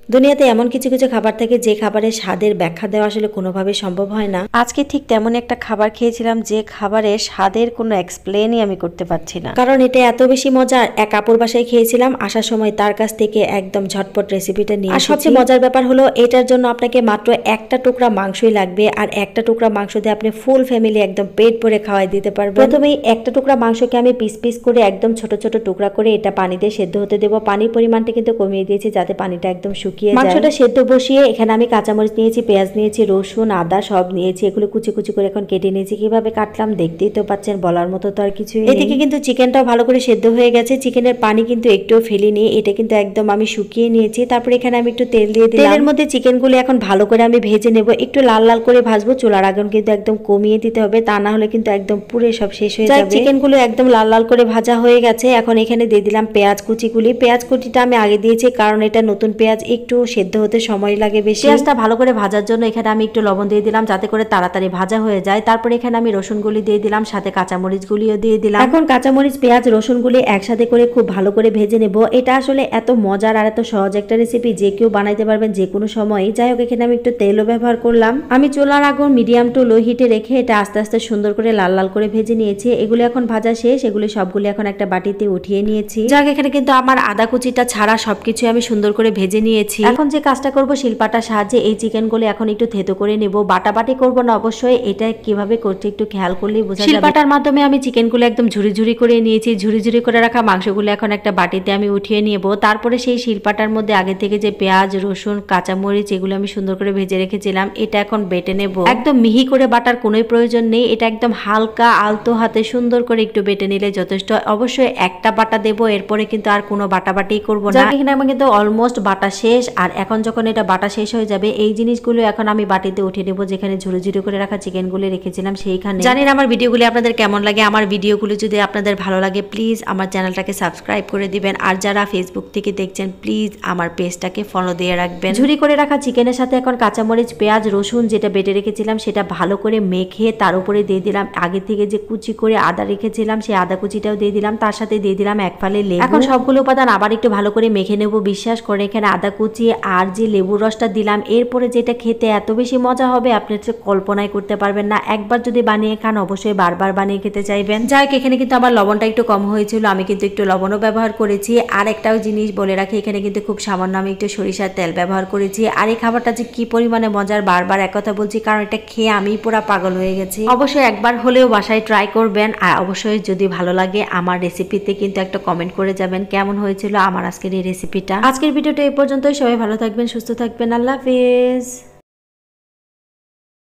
দুনিয়াতে এমন কিছু কিছু খাবার থাকে যে খাবারের স্বাদের ব্যাখ্যা দেওয়া আসলে কোনোভাবে সম্ভব হয় না। আজকে ঠিক তেমন একটা খাবার খেয়েছিলাম যে খাবারের স্বাদের কোনো এক্সপ্লেনই আমি করতে পারছি না, কারণ এটা এত বেশি মজার। এক আপুর বাসায় খেয়েছিলাম, আসার সময় তার কাছ থেকে একদম ঝটপট রেসিপিটা নিয়ে এসেছি। আর সবচেয়ে মজার ব্যাপার হলো এটার জন্য আপনাকে মাত্র একটা টুকরা মাংসই লাগবে, আর একটা টুকরা মাংস দিয়ে আপনি ফুল ফ্যামিলি একদম পেট ভরে খাওয়াই দিতে পারবেন। প্রথমেই একটা টুকরা মাংসকে আমি পিস পিস করে একদম ছোট ছোট টুকরা করে এটা পানি দিয়ে সেদ্ধ হতে দেবো। পানির পরিমাণটা কিন্তু কমিয়ে দিয়েছি যাতে পানিটা একদম শুকিয়ে যায়। মাংসটা সেদ্ধ বসিয়ে এখানে আমি কাঁচামরিচ নিয়েছি, পেঁয়াজ নিয়েছি, রসুন, আদা সব নিয়েছি। এগুলো কুচি কুচি করে এখন কেটে নিয়েছি। কিভাবে কাটলাম দেখতেই তো পাচ্ছেন, বলার মতো তো আর কিছুই নেই। এদিকে কিন্তু চিকেনটাও ভালো করে সেদ্ধ হয়ে গেছে। চিকেনের পানি কিন্তু একটুও ফেলিনি, এটা কিন্তু একদম আমি শুকিয়ে নিয়েছি। তারপরে এখানে আমি একটু তেল দিয়ে দিলাম। তেলের মধ্যে চিকেনগুলো এখন ভালো করে আমি ভেজে নেব, একটু লাল লাল করে ভাজবো। চুলার আগুন কিন্তু একদম কমিয়ে দিতে হবে, তা না হলে কিন্তু একদম পুরো সব শেষ হয়ে যাবে। চিকেনগুলো একদম লাল লাল করে ভাজা হয়ে গেছে। এখন এখানে দিয়ে দিলাম পেঁয়াজ কুচিগুলি। পেঁয়াজ কুচিটা আমি আগে দিয়েছি কারণ এটা নতুন পেঁয়াজ, একটু সেদ্ধ হতে সময় লাগে বেশি। পেঁয়াজটা ভালো করে ভাজার জন্য এখানে আমি একটু লবণ দিয়ে দিলাম যাতে করে তাড়াতাড়ি ভাজা হয়ে যায়। তারপরে এখানে আমি রসুনগুলি দিয়ে দিলাম, সাথে কাঁচামরিচগুলিও দিয়ে দিলাম। এখন কাঁচামরিচ, পেঁয়াজ, রসুনগুলি একসাথে করে খুব ভালো করে ভেজে নেব। এটা আসলে এত মজার আর এত সহজ একটা রেসিপি, যে কেউ বানাইতে পারবেন যে কোনো সময়। যাই হোক, এখানে আমি একটু তেলও ব্যবহার করলাম। আমি চুলার আগুন মিডিয়াম টু লো হিটে রেখে এটা আস্তে আস্তে সুন্দর করে লাল লাল করে ভেজে নিয়েছি। এগুলো এখন ভাজা শেষ, এগুলি সবগুলি এখন একটা বাটিতে উঠিয়ে নিয়েছি। যাক, এখানে কিন্তু আমার আদা কুচিটা ছাড়া সবকিছু আমি সুন্দর করে ভেজে নিয়েছি। এখন যে কাজটা করব, শিলপাটার সাহায্যে এই চিকেনগুলো এখন একটু থেতো করে নেব। বাটাবাটি করব না অবশ্যই, এটা কিভাবে করতে একটু খেয়াল করলেই বোঝা যাবে। শিলপাটার মাধ্যমে আমি চিকেনগুলো একদম ঝুরি ঝুরি করে নিয়েছি। ঝুরি ঝুরি করে রাখা মাংসগুলো এখন একটা বাটিতে আমি উঠিয়ে নেব। তারপরে সেই শিলপাটার মধ্যে আগে থেকে যে পেঁয়াজ, রসুন, কাঁচামরিচ এগুলো আমি সুন্দর করে ভেজে রেখেছিলাম, এটা এখন বেটে নেব। একদম মিহি করে বাটার কোনোই প্রয়োজন নেই, এটা একদম হালকা আলতো হাতে সুন্দর করে একটু বেটে নিলে যথেষ্ট। অবশ্যই একটা বাটা দেব, এরপরে কিন্তু আর কোনো বাটাবাটি করব না। এখানে আমি কিন্তু অলমোস্ট বাটা শেষ। আর এখন যখন এটা বাটা শেষ হয়ে যাবে, এই জিনিসগুলো এখন আমি বাটিতে উঠিয়ে নেব, যেখানে ঝুরি ঝুরি করে রাখা চিকেনগুলো রেখেছিলাম সেইখানে। জানি না আমার ভিডিওগুলি আপনাদের কেমন লাগে। আমার ভিডিওগুলো যদি আপনাদের ভালো লাগে প্লিজ আমার চ্যানেলটাকে সাবস্ক্রাইব করে দিবেন। আর যারা ফেসবুক থেকে দেখছেন প্লিজ আমার পেজটাকে ফলো দিয়ে রাখবেন। ঝুরি করে রাখা চিকেনের সাথে এখন কাঁচামরিচ, পেঁয়াজ, রসুন যেটা বেটে রেখেছিলাম সেটা ভালো করে মেখে তার উপরে দিয়ে দিলাম আগে থেকে যে কুচি করে আদা রেখেছিলাম, সেই আদা কুচিটাও দিয়ে দিলাম। তার সাথে দিয়ে দিলাম এক ফালি লেবু। এখন সবগুলো উপাদান আবার একটু ভালো করে মেখে নেব। বিশ্বাস করে এখানে আদা কুচি আর যে লেবুর রসটা দিলাম, এরপরে যেটা খেতে এত বেশি মজা হবে আপনি কল্পনাই করতে পারবেন না। একবার যদি বানিয়ে খান অবশ্যই বারবার বানিয়ে খেতে চাইবেন। যাই হোক, এখানে কিন্তু আমার লবণটা একটু কম হয়েছিল, আমি কিন্তু একটু লবণও ব্যবহার করেছি। আর একটাও জিনিস বলে রাখি, এখানে কিন্তু খুব সামান্য আমি একটু সরিষার তেল ব্যবহার করেছি। আর এই খাবারটা যে কি পরিমাণে মজার, বারবার এক কথা বলছি কারণ এটা খেয়ে আমি পুরো পাগল হয়ে গেছি। অবশ্যই একবার হলেও বাসায় ট্রাই করবেন। আর অবশ্যই যদি ভালো লাগে আমার রেসিপিতে কিন্তু একটা কমেন্ট করে যাবেন কেমন হয়েছিল আমার আজকের এই রেসিপিটা। আজকের ভিডিওটা এই পর্যন্তই। সবাই ভালো থাকবেন, সুস্থ থাকবেন। আল্লাহ হাফেজ।